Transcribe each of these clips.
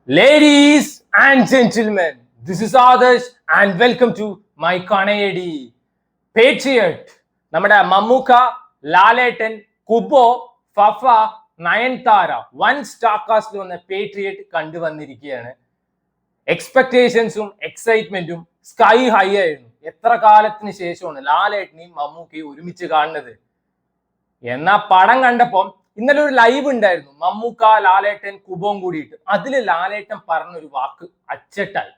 Ladies and gentlemen, this is Adarsh and welcome to my Kanayadi. Patriot. നമ്മുടെ Mammookka, Lalettan, Kubo, Fafa, Nayanthara one star കാസ്റ്റിൽ വന്ന Patriot കണ്ടുവന്നിരിക്കുകയാണ്. എക്സ്പെക്ടേഷൻസും എക്സൈറ്റ്മെന്റും സ്കൈ ഹൈ ആയിരുന്നു. എത്ര കാലത്തിന് ശേഷമാണ് ലാലേട്ടനെയും മമ്മൂക്കയും ഒരുമിച്ച് കാണുന്നത്. എന്നാ പടം കണ്ടപ്പം ഇന്നലെ ഒരു ലൈവ് ഉണ്ടായിരുന്നു, മമ്മൂക്ക, ലാലേട്ടൻ, കുബോം കൂടിയിട്ട്. അതിൽ ലാലേട്ടൻ പറഞ്ഞൊരു വാക്ക് അച്ചട്ടായി.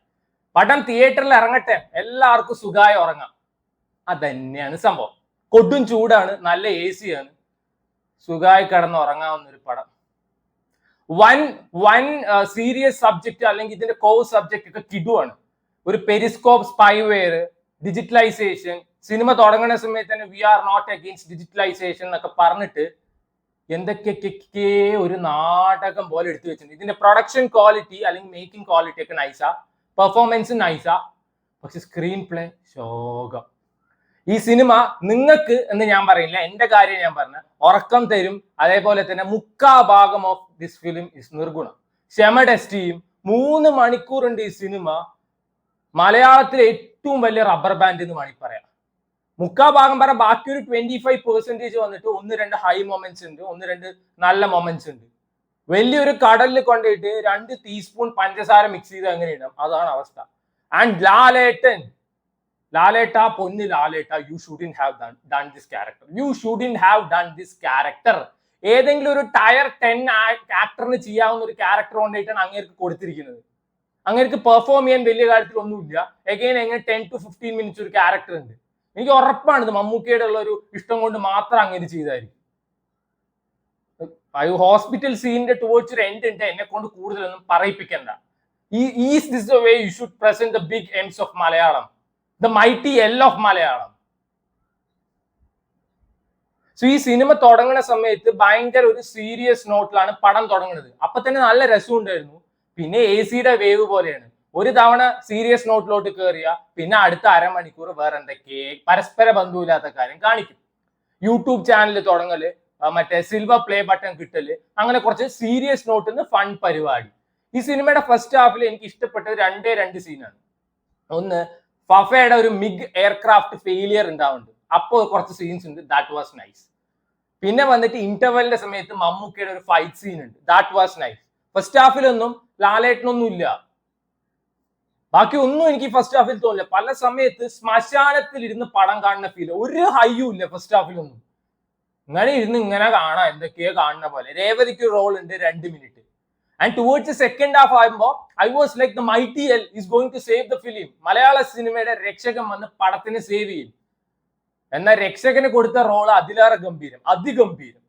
പടം തിയേറ്ററിൽ ഇറങ്ങട്ടെ, എല്ലാവർക്കും സുഖമായി ഉറങ്ങാം. അതന്നെയാണ് സംഭവം. കൊടും ചൂടാണ്, നല്ല AC ആണ്, സുഖമായി കിടന്ന് ഉറങ്ങാവുന്ന ഒരു പടം. വൺ സീരിയസ് സബ്ജക്റ്റ് അല്ലെങ്കിൽ ഇതിന്റെ കോ സബ്ജക്റ്റ് ഒക്കെ കിടുവാണ്. ഒരു പെരിസ്കോപ്പ്, സ്പൈവെയർ, ഡിജിറ്റലൈസേഷൻ. സിനിമ തുടങ്ങുന്ന സമയത്ത് തന്നെ we are not against digitalisation എന്നൊക്കെ പറഞ്ഞിട്ട് എന്തൊക്കെ ഒരു നാടകം പോലെ എടുത്തു വെച്ചിട്ടുണ്ട്. ഇതിന്റെ പ്രൊഡക്ഷൻ ക്വാളിറ്റി അല്ലെങ്കിൽ മേക്കിംഗ് ക്വാളിറ്റി ഒക്കെ നൈസാ, പെർഫോമൻസ് നൈസാ, പക്ഷെ സ്ക്രീൻ പ്ലേ ശോകം. ഈ സിനിമ നിങ്ങൾക്ക് എന്ന് ഞാൻ പറയില്ല, എന്റെ കാര്യം ഞാൻ പറഞ്ഞ ഉറക്കം തരും. അതേപോലെ തന്നെ മുക്കാഭാഗം ഓഫ് ദിസ് ഫിലിം ഇസ് നിർഗുണം. ക്ഷമ ടെസ്റ്റ് ചെയ്യും. 3 മണിക്കൂറുണ്ട് ഈ സിനിമ. മലയാളത്തിലെ ഏറ്റവും വലിയ റബ്ബർ ബാൻഡ് എന്ന് വേണമെങ്കിൽ പറയാം. മുക്കാഭാഗം പറയാം, ബാക്കി ഒരു 25% വന്നിട്ട് 1-2 ഹൈ മൊമെന്റ്സ് ഉണ്ട്, 1-2 നല്ല മൊമെന്റ്സ് ഉണ്ട്. വലിയൊരു കടലിൽ കൊണ്ടുപോയിട്ട് 2 ടീസ്പൂൺ പഞ്ചസാര മിക്സ് ചെയ്ത് അങ്ങനെ ഇടാം, അതാണ് അവസ്ഥ. ആൻഡ് ലാലേട്ട പൊന്ന് Laletta, you shouldn't have done this character. You shouldn't have done this character. ഏതെങ്കിലും ഒരു ടയർ 10 ആക്ടറിന് ചെയ്യാവുന്ന ഒരു ക്യാരക്ടർ കൊണ്ടായിട്ടാണ് അങ്ങേർക്ക് കൊടുത്തിരിക്കുന്നത്. അങ്ങേർക്ക് പെർഫോം ചെയ്യാൻ വലിയ കാര്യത്തിൽ ഒന്നുമില്ല. എഗെയിൻ എങ്ങനെ 10 to 15 മിനിറ്റ്സ് ഒരു ക്യാരക്ടർ ഉണ്ട്. എനിക്ക് ഉറപ്പാണ് ഇത് മമ്മൂക്കയുടെ ഉള്ള ഒരു ഇഷ്ടം കൊണ്ട് മാത്രം അങ്ങനെ ചെയ്തായിരിക്കും. ഹോസ്പിറ്റൽ സീനിന്റെ ടുവേർഡ്സ് ഒരു എൻഡ് ഉണ്ട്, എന്നെ കൊണ്ട് കൂടുതലൊന്നും പറയിപ്പിക്കണ്ട. Is this the way you should present the big Ms of Malayalam, the mighty L of Malayalam. So ഈ സിനിമ തുടങ്ങുന്ന സമയത്ത് ഭയങ്കര ഒരു സീരിയസ് നോട്ടിലാണ് പടം തുടങ്ങുന്നത്. അപ്പൊ തന്നെ നല്ല രസമുണ്ടായിരുന്നു. പിന്നെ AC-യുടെ വേവ് പോലെയാണ്. ഒരു തവണ സീരിയസ് നോട്ടിലോട്ട് കയറിയ പിന്നെ അടുത്ത അരമണിക്കൂർ വേറെ എന്തൊക്കെ പരസ്പര ബന്ധമില്ലാത്ത കാര്യം കാണിക്കും. യൂട്യൂബ് ചാനൽ തുടങ്ങല്, മറ്റേ സിൽവർ പ്ലേ ബട്ടൺ കിട്ടല്, അങ്ങനെ കുറച്ച് സീരിയസ് നോട്ടിൽ ഫൺ പരിപാടി. ഈ സിനിമയുടെ ഫസ്റ്റ് ഹാഫിൽ എനിക്ക് ഇഷ്ടപ്പെട്ട 2 സീനാണ്. ഒന്ന്, ഫഫയുടെ ഒരു മിഗ് എയർക്രാഫ്റ്റ് ഫെയിലിയർ ഉണ്ടാവുന്നുണ്ട്, അപ്പോൾ കുറച്ച് സീൻസ് ഉണ്ട്, ദാറ്റ് വാസ് നൈസ്. പിന്നെ വന്നിട്ട് ഇന്റർവെലിന്റെ സമയത്ത് മമ്മൂക്കയുടെ ഒരു ഫൈറ്റ് സീൻ ഉണ്ട്, ദാറ്റ് വാസ് നൈസ്. ഫസ്റ്റ് ഹാഫിലൊന്നും ലാലേട്ടനൊന്നും ഇല്ല, ബാക്കി ഒന്നും എനിക്ക് ഫസ്റ്റ് ഹാഫിൽ തോന്നില്ല. പല സമയത്ത് ശ്മശാനത്തിൽ ഇരുന്ന് പടം കാണുന്ന ഫീൽ, ഒരു ഹൈയും ഇല്ല ഫസ്റ്റ് ഹാഫിലൊന്നും. ഇങ്ങനെ ഇരുന്ന് ഇങ്ങനെ കാണാം, എന്തൊക്കെയോ കാണുന്ന പോലെ. രേവതിക്ക് റോൾ ഉണ്ട് 2 minute. And towards second half ആകുമ്പോൾ I was like the mighty L is going to save the film. മലയാള സിനിമയുടെ രക്ഷകൻ വന്ന് പടത്തിന് സേവ് ചെയ്യും. എന്നാൽ രക്ഷകന് കൊടുത്ത റോൾ അതിലേറെ ഗംഭീരം, അതിഗംഭീരം.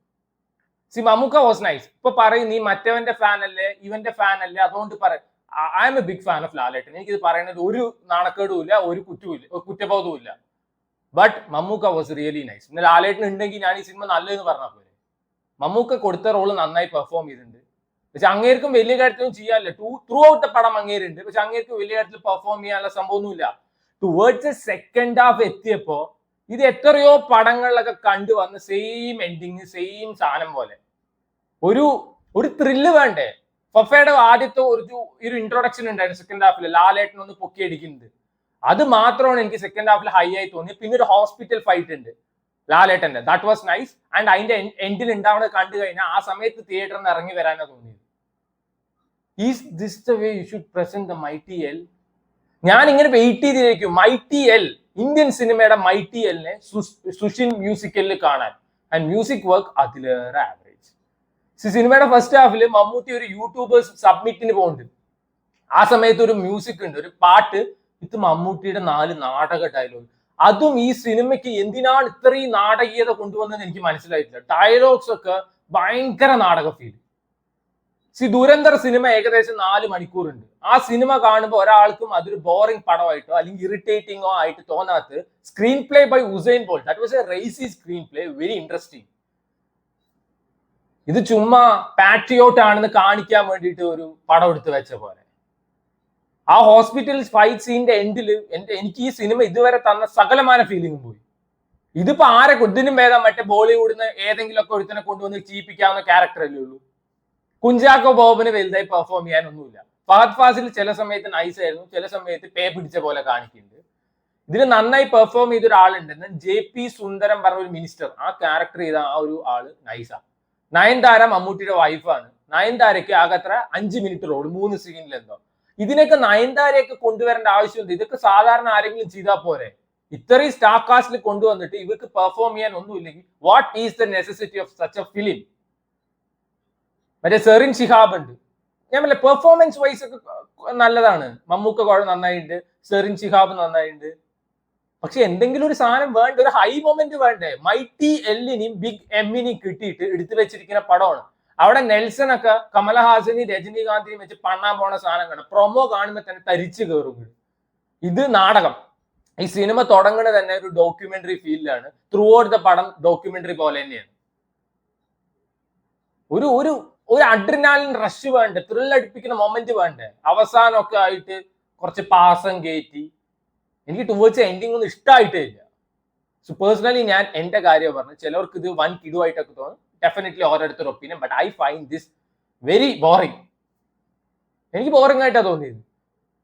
Mammukka was nice. ഇപ്പൊ പറയും നീ മറ്റവന്റെ ഫാൻ അല്ലേ, ഇവന്റെ ഫാൻ അല്ലേ, അതുകൊണ്ട് പറയും. I am a big fan of Lalettan. എനിക്കിത് പറയുന്നത് ഒരു നാണക്കേടും ഇല്ല, ഒരു കുറ്റബോധവും ഇല്ല. But Mammookka was really nice. ഇന്ന് ലാലേട്ടൻ ഉണ്ടെങ്കിൽ ഞാൻ ഈ സിനിമ നല്ലതെന്ന് പറഞ്ഞാൽ പോലെ. മമ്മൂക്ക കൊടുത്ത റോള് നന്നായി പെർഫോം ചെയ്തിട്ടുണ്ട്. പക്ഷെ അങ്ങേർക്കും വലിയ കാര്യത്തിലും ചെയ്യാനില്ല. ത്രൂ ഔട്ട് ദ പടം അങ്ങേരുണ്ട്, പക്ഷെ അങ്ങേർക്ക് വലിയ കാര്യത്തിൽ പെർഫോം ചെയ്യാനുള്ള സംഭവമൊന്നുമില്ല. ടുവേർഡ്സ് സെക്കൻഡ് ഹാഫ് എത്തിയപ്പോ ഇത് എത്രയോ പടങ്ങളിലൊക്കെ കണ്ടുവന്ന് സെയിം എൻഡിങ്, സെയിം സാധനം പോലെ. ഒരു ത്രില്ല് വേണ്ടേ? ഫഫയുടെ ആദ്യത്തെ ഒരു ഇൻട്രൊഡക്ഷൻ ഉണ്ടായിരുന്നു സെക്കൻഡ് ഹാഫിൽ, ലാലേട്ടൻ ഒന്ന് പൊക്കിയടിക്കുന്നത്. അത് മാത്രമാണ് എനിക്ക് സെക്കൻഡ് ഹാഫിൽ ഹൈ ആയി തോന്നിയത്. പിന്നെ ഒരു ഹോസ്പിറ്റൽ ഫൈറ്റ് ഉണ്ട് ലാലേട്ടന്റെ, ദാറ്റ് വാസ് നൈസ്. ആൻഡ് അതിന്റെ എൻഡിൽ ഉണ്ടാവുന്നത് കണ്ടു കഴിഞ്ഞാൽ ആ സമയത്ത് തിയേറ്ററിൽ നിന്ന് ഇറങ്ങി വരാനാണ് തോന്നിയത്. Is this the way you should present the mighty L? ഞാൻ ഇങ്ങനെ വെയിറ്റ് ചെയ്തിരിക്കും മൈറ്റി എൽ, ഇന്ത്യൻ സിനിമയുടെ മൈറ്റി എല്ലിനെ സുഷിൻ മ്യൂസിക്കലിൽ കാണാൻ. ആൻഡ് മ്യൂസിക് വർക്ക് അതിലേറെ ആവറേജ്. സിനിമയുടെ ഫസ്റ്റ് ഹാഫിൽ മമ്മൂട്ടി ഒരു യൂട്യൂബേഴ്സ് സബ്മിറ്റിന് പോകുന്നുണ്ട്. ആ സമയത്ത് ഒരു മ്യൂസിക് ഉണ്ട്, ഒരു പാട്ട്. ഇത് മമ്മൂട്ടിയുടെ 4 നാടക ഡയലോഗ്. അതും ഈ സിനിമയ്ക്ക് എന്തിനാണ് ഇത്രയും നാടകീയത കൊണ്ടുവന്നത് എനിക്ക് മനസ്സിലായിട്ടില്ല. ഡയലോഗ്സ് ഒക്കെ ഭയങ്കര നാടക ഫീൽ. ദുരന്തർ സിനിമ ഏകദേശം 4 മണിക്കൂറുണ്ട്. ആ സിനിമ കാണുമ്പോൾ ഒരാൾക്കും അതൊരു ബോറിംഗ് പടമായിട്ടോ അല്ലെങ്കിൽ ഇറിറ്റേറ്റിംഗോ ആയിട്ട് തോന്നാത്ത screen play by Usain Bolt. That was a racy screen play, very interesting. ഇത് ചുമ്മാ പാട്രിയോട്ട് ആണെന്ന് കാണിക്കാൻ വേണ്ടിയിട്ട് ഒരു പടം എടുത്ത് വെച്ച പോലെ. ആ ഹോസ്പിറ്റൽ ഫൈറ്റ് സീനിന്റെ എൻഡിൽ എനിക്ക് ഈ സിനിമ ഇതുവരെ തന്ന സകലമായ ഫീലിംഗും പോയി. ഇതിപ്പോ ഇതിനും ഭേദം മറ്റേ ബോളിവുഡിൽ നിന്ന് ഏതെങ്കിലും ഒക്കെ ഒരുത്തനെ കൊണ്ടുവന്ന് ചീപ്പിക്കാവുന്ന ക്യാരക്ടർ അല്ലേ ഉള്ളൂ. കുഞ്ചാക്കോ ബോബന് വലുതായി പെർഫോം ചെയ്യാനൊന്നുമില്ല. ഫഹദ് ഫാസിൽ ചില സമയത്ത് നൈസ് ആയിരുന്നു, ചില സമയത്ത് പേ പിടിച്ച പോലെ കാണിക്കുന്നുണ്ട്. ഇതിൽ നന്നായി പെർഫോം ചെയ്ത ഒരാളുണ്ട്, JP സുന്ദരം പറഞ്ഞ ഒരു മിനിസ്റ്റർ. ആ ക്യാരക്ടർ ചെയ്ത ആ ഒരു ആള് നൈസാ. നയൻതാര മമ്മൂട്ടിയുടെ വൈഫാണ്. നയൻതാരയ്ക്ക് ആകത്ര 5 മിനിറ്റ് റോൾ 3 സീനിൽ എന്തോ. ഇതിനൊക്കെ നയൻതാരയൊക്കെ കൊണ്ടുവരേണ്ട ആവശ്യമുണ്ട്. ഇതൊക്കെ സാധാരണ ആരെങ്കിലും ചെയ്താൽ പോരെ? ഇത്രയും സ്റ്റാർ കാസ്റ്റിൽ കൊണ്ടുവന്നിട്ട് ഇവർക്ക് പെർഫോം ചെയ്യാൻ ഒന്നുമില്ലെങ്കിൽ what is the necessity of such A film? മറ്റേ സെറിൻ ഷിഹാബ് ഉണ്ട്. ഞാൻ പറഞ്ഞ പെർഫോമൻസ് വൈസ് ഒക്കെ നല്ലതാണ്. മമ്മൂക്ക നന്നായിട്ടുണ്ട്, സെറിൻ ഷിഹാബ് നന്നായിട്ടുണ്ട്. പക്ഷെ എന്തെങ്കിലും ഒരു സാധനം വേണ്ട, ഒരു ഹൈ മൊമെന്റ് വേണ്ടേ? മൈറ്റി എല്ലിനെയും ബിഗ് എമ്മിനെയും കിട്ടിയിട്ട് എടുത്തു വെച്ചിരിക്കുന്ന പടമാണ്. അവിടെ നെൽസൺ ഒക്കെ കമലഹാസനെയും രജനീകാന്തിനെയും വെച്ച് പണ്ണാൻ പോണ സാധനം കാണും. പ്രൊമോ കാണുമ്പോൾ തന്നെ തരിച്ചു കയറും. ഇത് നാടകം. ഈ സിനിമ തുടങ്ങുന്നത് തന്നെ ഒരു ഡോക്യുമെന്ററി ഫീൽഡിലാണ്. ത്രൂ ഔട്ട് ദ പടം ഡോക്യുമെന്ററി പോലെ തന്നെയാണ്. ഒരു ഒരു ഒരു അഡ്രിനാലിൻ റഷ് വേണ്ടേ? ത്രില്ലടിപ്പിക്കുന്ന മൊമെന്റ് വേണ്ടേ? അവസാനമൊക്കെ ആയിട്ട് കുറച്ച് പാസം കയറ്റി എനിക്ക് ടുവേർഡ്സ് എൻഡിങ് ഒന്നും ഇഷ്ടമായിട്ടേ ഇല്ല. സോ പേഴ്സണലി ഞാൻ എന്റെ കാര്യം പറഞ്ഞു. ചിലവർക്ക് ഇത് വൻ കിടുവായിട്ടൊക്കെ തോന്നും. ഡെഫിനറ്റ്ലി ഓരോരുത്തർ opinion. But I find this very boring. എനിക്ക് ബോറിംഗ് ആയിട്ടാണ് തോന്നിയത്.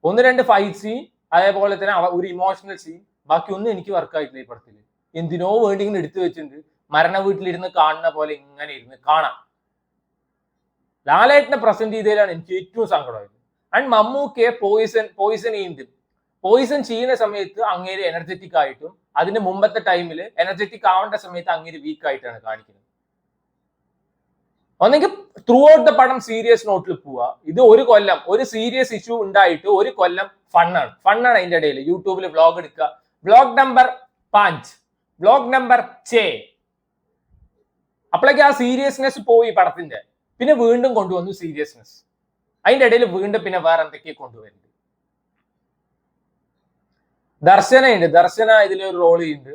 1-2 ഫൈറ്റ് സീൻ, അതേപോലെ തന്നെ ഒരു ഇമോഷണൽ സീൻ, ബാക്കി ഒന്നും എനിക്ക് വർക്ക് ആയിട്ടില്ല ഈ പടത്തിൽ. എന്തിനോ വേണ്ടി ഇങ്ങനെ എടുത്തു വെച്ചിട്ടുണ്ട്. മരണ വീട്ടിലിരുന്ന് കാണുന്ന പോലെ ഇങ്ങനെ ഇരുന്ന് കാണാം. ലാലേട്ടനെ പ്രസന്റ് ചെയ്തതിലാണ് എനിക്ക് ഏറ്റവും സങ്കടമായത്. ആൻഡ് മമ്മൂക്കയെ പോയിസൺ ചെയ്യുന്നുണ്ട്. പോയിസൺ ചെയ്യുന്ന സമയത്ത് അങ്ങേര് എനർജറ്റിക് ആയിട്ടും അതിന്റെ മുമ്പത്തെ ടൈമിൽ എനർജറ്റിക് ആവേണ്ട സമയത്ത് അങ്ങേര് വീക്ക് ആയിട്ടാണ് കാണിക്കുന്നത്. ഒന്നെങ്കിൽ ത്രൂ ഔട്ട് ദ പടം സീരിയസ് നോട്ടിൽ പോവുക. ഇത് ഒരു കൊല്ലം ഒരു സീരിയസ് ഇഷ്യൂ ഉണ്ടായിട്ട് ഒരു കൊല്ലം ഫണ്ണാണ് അതിന്റെ ഇടയിൽ. യൂട്യൂബിൽ വ്ളോഗ് എടുക്കുക, വ്ളോഗ് നമ്പർ 5, വ്ളോഗ് നമ്പർ 6. അപ്പോഴേക്ക് ആ സീരിയസ്നെസ് പോയി പടത്തിന്റെ. പിന്നെ വീണ്ടും കൊണ്ടുവന്നു സീരിയസ്നെസ്. അതിന്റെ ഇടയിൽ വീണ്ടും പിന്നെ വേറെ എന്തൊക്കെയോ കൊണ്ടുവരുന്നുണ്ട്. ദർശന ഇതിലൊരു റോൾ ചെയ്യുന്നുണ്ട്.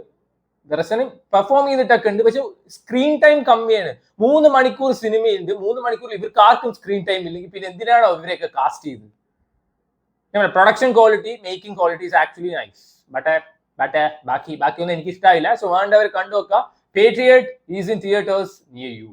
ദർശന പെർഫോം ചെയ്തിട്ടൊക്കെ ഉണ്ട്. പക്ഷെ സ്ക്രീൻ ടൈം കമ്മിയാണ്. 3 മണിക്കൂർ സിനിമയുണ്ട്. 3 മണിക്കൂർ ഇവർക്ക് ആർക്കും സ്ക്രീൻ ടൈം ഇല്ലെങ്കിൽ പിന്നെ എന്തിനാണോ ഇവരെയൊക്കെ കാസ്റ്റ് ചെയ്തത്? Production quality, making quality is actually nice. But ബാക്കി ഒന്നും എനിക്ക് ഇഷ്ടമായില്ല. സോ വേണ്ടവർ കണ്ടു നോക്കുക. Patriot is in theatres near U.